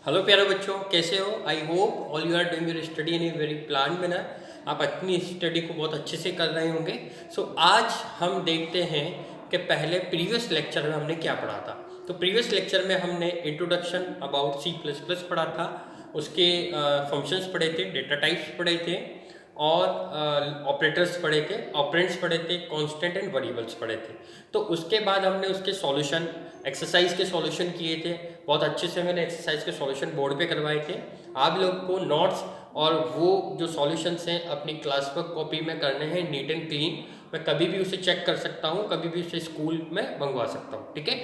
Hello प्यारे बच्चों, कैसे हो? I hope all you are doing your study in a very plan manner. आप अपनी स्टडी को बहुत अच्छे से कर रहे होंगे। आज हम देखते हैं कि पहले प्रीवियस लेक्चर में हमने क्या पढ़ा था। तो प्रीवियस लेक्चर में हमने introduction about C plus plus पढ़ा था, उसके फंक्शंस पढ़े थे, डेटा टाइप्स पढ़े थे और ऑपरेटर्स पढ़े थे, ऑपरेंड्स पढ़े थे, कांस्टेंट एंड वेरिएबल्स पढ़े थे। तो उसके बाद हमने उसके सॉल्यूशन, एक्सरसाइज के सॉल्यूशन किए थे। बहुत अच्छे से मैंने एक्सरसाइज के सॉल्यूशन बोर्ड पे करवाए थे। आप लोग को नोट्स और वो जो सॉल्यूशंस हैं अपनी क्लास वर्क कॉपी में करने हैं नीट एंड क्लीन। मैं कभी भी उसे चेक कर सकता हूँ, कभी भी उसे स्कूल में मंगवा सकता हूँ, ठीक है।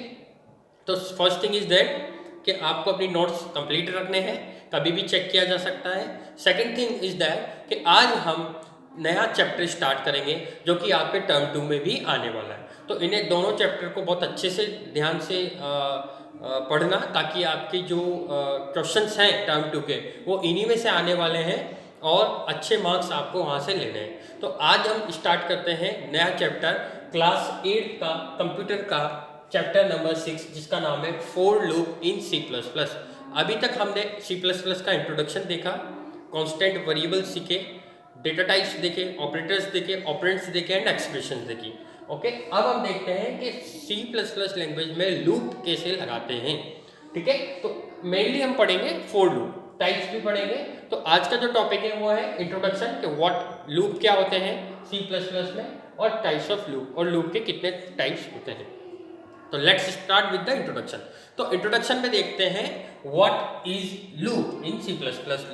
तो फर्स्ट थिंग इज दैट कि आपको अपनी नोट्स कंप्लीट रखने हैं, कभी भी चेक किया जा सकता है। सेकंड थिंग इज दैट कि आज हम नया चैप्टर स्टार्ट करेंगे जो कि आपके टर्म 2 में भी आने वाला है। तो इन्हें दोनों चैप्टर को बहुत अच्छे से ध्यान से पढ़ना, ताकि आपके जो क्वेश्चंस हैं टर्म 2 के वो इन्हीं में से आने वाले हैं और अच्छे मार्क्स आपको वहाँ से लेने हैं। तो आज हम स्टार्ट करते हैं नया चैप्टर क्लास 8 का कंप्यूटर का चैप्टर नंबर 6, जिसका नाम है for loop in C plus plus. अभी तक हमने सी प्लस प्लस का इंट्रोडक्शन देखा, कॉन्स्टेंट वेरिएबल सीखे, डेटा टाइप्स देखे, ऑपरेटर्स देखे, ऑपरेंड्स देखे एंड एक्सप्रेशंस देखी। ओके, अब हम देखते हैं कि सी प्लस प्लस लैंग्वेज में लूप कैसे लगाते हैं, ठीक है। तो मेनली हम पढ़ेंगे फोर लूप, टाइप्स भी पढ़ेंगे। तो आज का जो टॉपिक है वो है इंट्रोडक्शन कि व्हाट लूप क्या होते हैं सी प्लस प्लस में, और टाइप्स ऑफ लूप, और लूप के कितने टाइप्स होते हैं। तो let's start with the introduction. तो इंट्रोडक्शन में देखते हैं what is loop in C plus plus.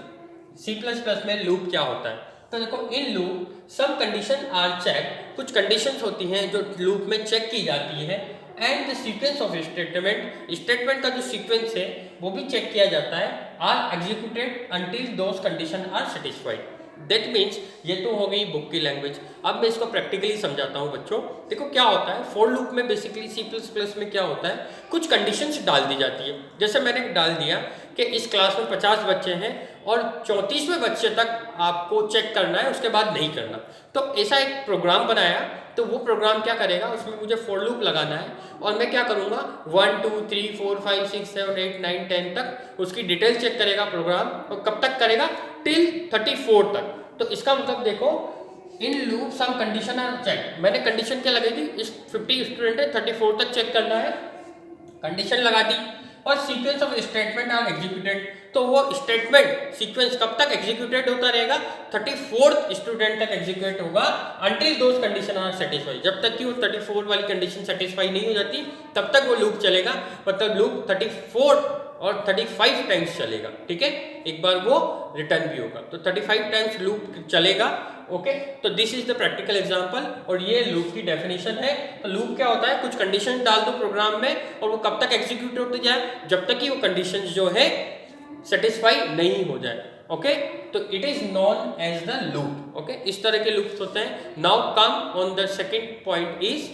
C plus plus में लूप क्या होता है। तो देखो, in loop some condition are check, कुछ कंडीशंस होती हैं जो लूप में चेक की जाती है, and the sequence of statement, statement का जो सीक्वेंस है वो भी चेक किया जाता है, are executed until those condition are satisfied. That means ये तो हो गई बुक की लैंग्वेज। अब मैं इसको प्रैक्टिकली समझाता हूँ बच्चों। देखो क्या होता है, फॉर लूप में बेसिकली सी प्लस प्लस में क्या होता है, कुछ कंडीशंस डाल दी जाती है। जैसे मैंने डाल दिया कि इस क्लास में 50 बच्चे हैं और 34वें बच्चे तक आपको चेक करना है, उसके बाद नहीं करना। तो ऐसा एक प्रोग्राम बनाया। तो वो प्रोग्राम क्या करेगा, उसमें मुझे फॉर लूप लगाना है और मैं क्या करूँगा 1 2 3 4 5 6 7 8 9 10 तक उसकी डिटेल चेक करेगा प्रोग्राम। और कब तक करेगा, टिल 34 तक। तो इसका मतलब देखो, in loop some condition are check. मैंने कंडीशन क्या लगाई थी, इस 50 स्टूडेंट है 34 तक चेक करना है, कंडीशन लगा दी। और sequence of statement are executed, तो वो स्टेटमेंट सीक्वेंस कब तक एग्जीक्यूटेड होता रहेगा, 34th स्टूडेंट तक एग्जीक्यूट होगा, until those condition are satisfy. जब तक कि वो 34 वाली कंडीशन सेटिस्फाई नहीं हो जाती तब तक वो लूप चलेगा। मतलब लूप 34 और 35 टाइम्स चलेगा, ठीक है। एक बार वो रिटर्न भी होगा, तो 35 टाइम्स लूप चलेगा। ओके, तो this is the practical example और ये लूप की डेफिनेशन है। तो लूप क्या होता है, कुछ कंडीशन डाल दो प्रोग्राम में और वो कब तक एग्जीक्यूट होते जाए, जब तक कि वो कंडीशन जो है सेटिस्फाई नहीं हो जाए। ओके, तो it is known as the loop. Okay, इस तरह के लूप्स होते हैं। Now come on the second point is,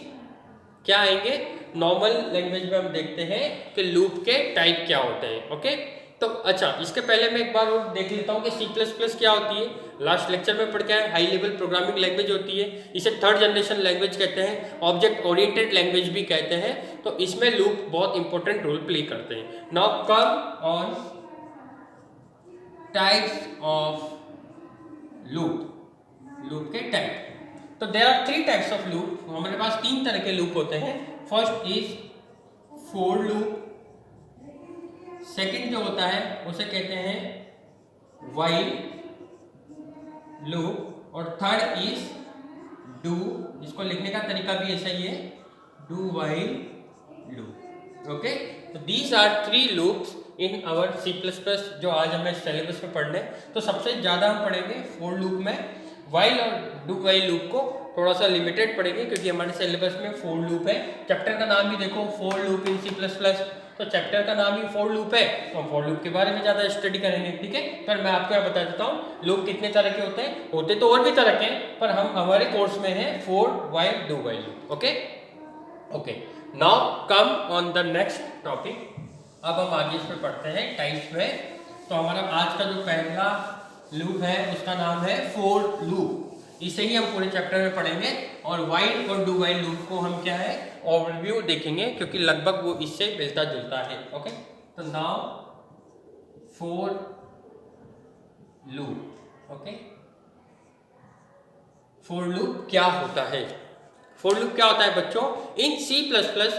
क्या आएंगे, नॉर्मल लैंग्वेज में हम देखते हैं कि लूप के टाइप क्या होते हैं। ओके, तो अच्छा, इसके पहले मैं एक बार और देख लेता हूँ कि सी प्लस प्लस क्या होती है। लास्ट लेक्चर में पढ़ के आए, हाई लेवल प्रोग्रामिंग लैंग्वेज होती है। इसे थर्ड जनरेशन लैंग्वेज कहते हैं, ऑब्जेक्ट ओरिएंटेड लैंग्वेज भी कहते हैं। तो इसमें लूप बहुत इंपॉर्टेंट रोल प्ले करते हैं। Now come on types of loop, loop के टाइप। तो there are 3 types of loop. हमारे पास 3 तरह के लूप होते हैं। First is for loop, second जो होता है उसे कहते हैं व्हाइल लूप, और थर्ड इज डू, जिसको लिखने का तरीका भी ऐसा ही है, डू व्हाइल लूप। ओके, तो these are 3 loops in our C plus plus जो आज हमें सिलेबस में पढ़ने। तो सबसे ज़्यादा हम पढ़ेंगे फोर लूप में, व्हाइल और डू व्हाइल लूप को थोड़ा सा लिमिटेड पढ़ेंगे क्योंकि हमारे सिलेबस में फोर लूप है। चैप्टर का नाम भी देखो, for loop in C plus plus. तो चैप्टर का नाम ही फोर लूप है, तो हम फोर लूप के बारे में ज़्यादा स्टडी करेंगे, ठीक है। पर मैं आपको यहाँ बता देता हूँ लूप कितने तरह के होते हैं। होते तो और भी तरह के, पर हम हमारे कोर्स में है four while do while loop. Okay okay, now come on the next topic. अब हम आगे इस पर पढ़ते हैं टाइप्स में। तो हमारा आज का जो पहला लूप है उसका नाम है फोर लूप। इसे ही हम पूरे चैप्टर में पढ़ेंगे और व्हाइल और डू व्हाइल लूप को हम क्या है ओवरव्यू देखेंगे क्योंकि लगभग वो इससे मिलता जुलता है। ओके, तो now for loop. Okay, for loop क्या होता है? फोर लूप क्या होता है बच्चों? In C++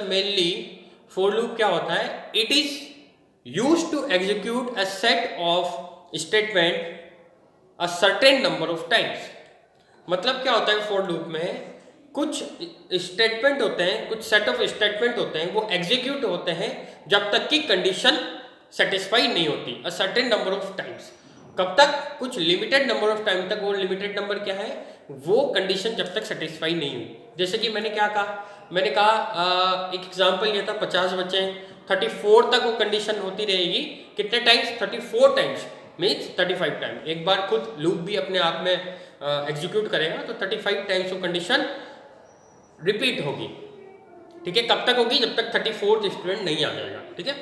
mainly for loop क्या होता है? It is used to execute a set of statement a certain number of times. मतलब क्या होता है फोर लूप में? कुछ स्टेटमेंट होते हैं, कुछ सेट ऑफ स्टेटमेंट होते हैं, वो एग्जीक्यूट होते हैं जब तक कि कंडीशन सेटिस्फाई नहीं होती, अ सर्टेन नंबर ऑफ टाइम्स। कब तक? कुछ लिमिटेड नंबर ऑफ टाइम तक। वो लिमिटेड नंबर क्या है? वो कंडीशन जब तक सेटिस्फाई नहीं हुई। जैसे कि मैंने क्या कहा? मैंने कहा एक एग्जांपल ये था, 50 बच्चे हैं, 34 तक वो कंडीशन होती रहेगी। कितने टाइम्स? 34 times, means 35 time. एक बार खुद लूप भी अपने आप में एग्जीक्यूट करेगा तो 35 टाइम्स वो कंडीशन रिपीट होगी। ठीक है, कब तक होगी? जब तक 34th स्टूडेंट नहीं आ जाएगा। ठीक है,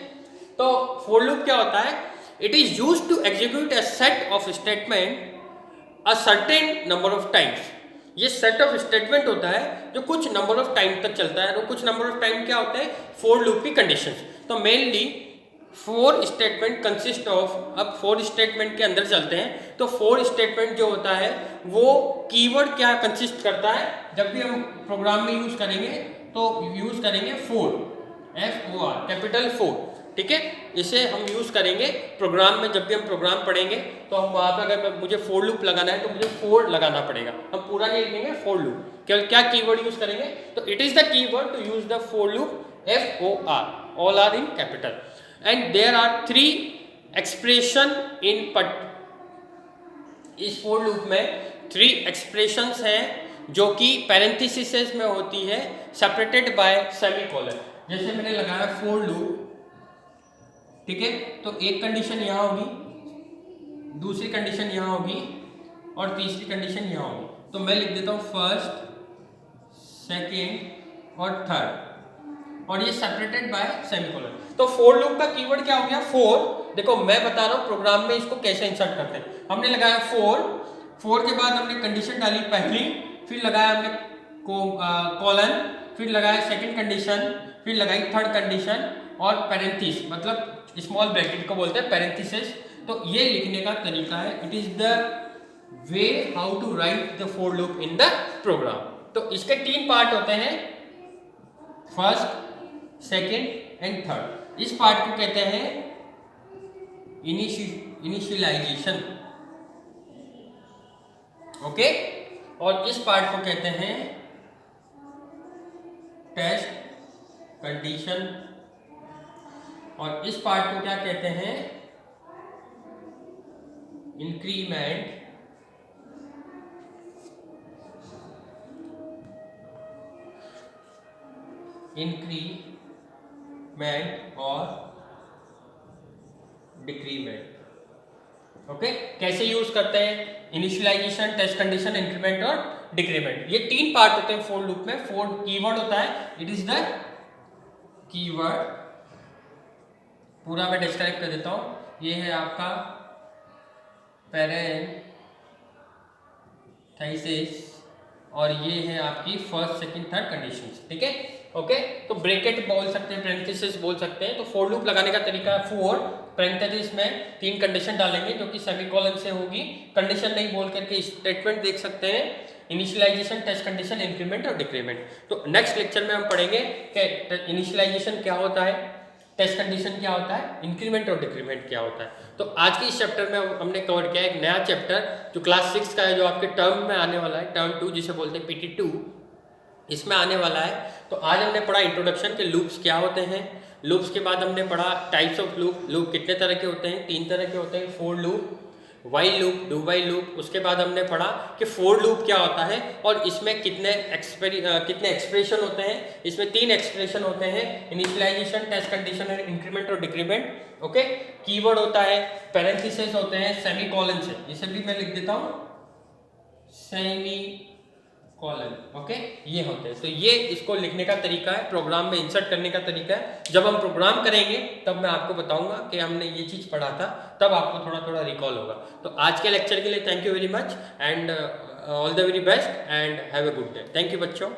तो फॉर लूप क्या होता है? It is used to execute a set of statement a certain number of times. ये सेट ऑफ स्टेटमेंट होता है जो कुछ नंबर ऑफ टाइम तक चलता है। और कुछ नंबर ऑफ टाइम क्या होते हैं? फॉर लूप की कंडीशंस। तो mainly four statement consist of, अब फोर स्टेटमेंट के अंदर चलते हैं तो फोर स्टेटमेंट जो होता है वो कीवर्ड क्या कंसिस्ट करता है? जब भी हम प्रोग्राम में यूज करेंगे तो यूज करेंगे फोर, FOR, कैपिटल 4। ठीक है, इसे हम यूज करेंगे प्रोग्राम में। जब भी हम प्रोग्राम पढ़ेंगे तो हम वहां पर अगर मुझे फोर लूप लगाना है तो मुझे फोर लगाना पड़ेगा। हम पूरा नहीं लिखेंगे, फोर लूप। केवल क्या कीवर्ड यूज करेंगे? तो it is the keyword to use the for loop, FOR, all are in capital. And there are three expression in इस for loop में 3 expressions हैं जो कि parentheses में होती है, separated by semicolon। जैसे मैंने लगाया for loop, ठीक है, तो एक कंडीशन यहाँ होगी, दूसरी कंडीशन यहाँ होगी और तीसरी कंडीशन यहाँ होगी। तो मैं लिख देता हूँ फर्स्ट, सेकेंड और थर्ड, और ये सेपरेटेड बाय सेमीकोलन। तो फोर लूप का कीवर्ड क्या हो गया? फोर। देखो मैं बता रहा हूँ प्रोग्राम में इसको कैसे इंसर्ट करते हैं। हमने लगाया फोर, फोर के बाद हमने कंडीशन डाली पहली, फिर लगाया हमने कॉलन, फिर लगाया सेकंड कंडीशन, फिर लगाई थर्ड कंडीशन और पैरेंथिस, मतलब स्मॉल ब्रैकेट को बोलते हैं पैरेंथिसिस। तो ये लिखने का तरीका है। It is the way how to write the for loop in the program. तो इसके 3 पार्ट होते हैं, फर्स्ट, सेकेंड एंड थर्ड। इस पार्ट को कहते हैं इनिशियलाइजेशन। ओके, और इस पार्ट को कहते हैं टेस्ट कंडीशन, और इस पार्ट को क्या कहते हैं? इंक्रीमेंट और डिक्रीमेंट। ओके, कैसे यूज करते हैं? इनिशियलाइजेशन, टेस्ट कंडीशन, इंक्रीमेंट और डिक्रीमेंट। ये 3 पार्ट होते हैं फोर लूप में। फोर कीवर्ड होता है, इट इज द कीवर्ड, पूरा मैं डिस्क्राइब कर देता हूं। ये है आपका पैरेंथेसिस और ये है आपकी फर्स्ट, सेकंड, थर्ड कंडीशंस। ठीक है, ओके, तो ब्रैकेट बोल सकते हैं, पैरेंथेसिस बोल सकते हैं। तो फोर लूप लगाने का तरीका है फोर, पैरेंथेसिस में 3 कंडीशन डालेंगे जो कि सेमीकोलन से होगी। कंडीशन नहीं बोल करके स्टेटमेंट देख सकते हैं, इनिशियलाइजेशन, टेस्ट कंडीशन, इंक्रीमेंट और डिक्रीमेंट। तो नेक्स्ट लेक्चर में हम पढ़ेंगे कि इनिशियलाइजेशन क्या होता है, टेस्ट कंडीशन क्या होता है, इंक्रीमेंट और डिक्रीमेंट क्या होता है। तो आज के इस चैप्टर में हमने कवर किया एक नया चैप्टर जो क्लास 6 का है, जो आपके टर्म में आने वाला है, टर्म 2 जिसे बोलते हैं PT2, इसमें आने वाला है। तो आज हमने पढ़ा इंट्रोडक्शन के लूप्स क्या होते हैं। लूप्स के बाद हमने पढ़ा टाइप्स ऑफ लूप, लूप कितने तरह के होते हैं? 3 तरह के होते हैं, for loop, while loop, do while loop. उसके बाद हमने पढ़ा कि फोर लूप क्या होता है और इसमें कितने एक्सप्रेशन होते हैं। इसमें 3 एक्सप्रेशन होते हैं, इनिशियलाइजेशन, टेस्ट कंडीशन और इंक्रीमेंट और डिक्रीमेंट। ओके, कीवर्ड होता है, पैरेंथेसिस होते हैं, सेमीकोलन से, इसे भी मैं लिख देता हूँ सेमीकोलन। ओके, ये होते हैं। तो ये इसको लिखने का तरीका है, प्रोग्राम में इंसर्ट करने का तरीका है। जब हम प्रोग्राम करेंगे तब मैं आपको बताऊंगा कि हमने ये चीज़ पढ़ा था, तब आपको थोड़ा थोड़ा रिकॉल होगा। तो आज के लेक्चर के लिए thank you very much and all the very best and have a good day. Thank you बच्चों।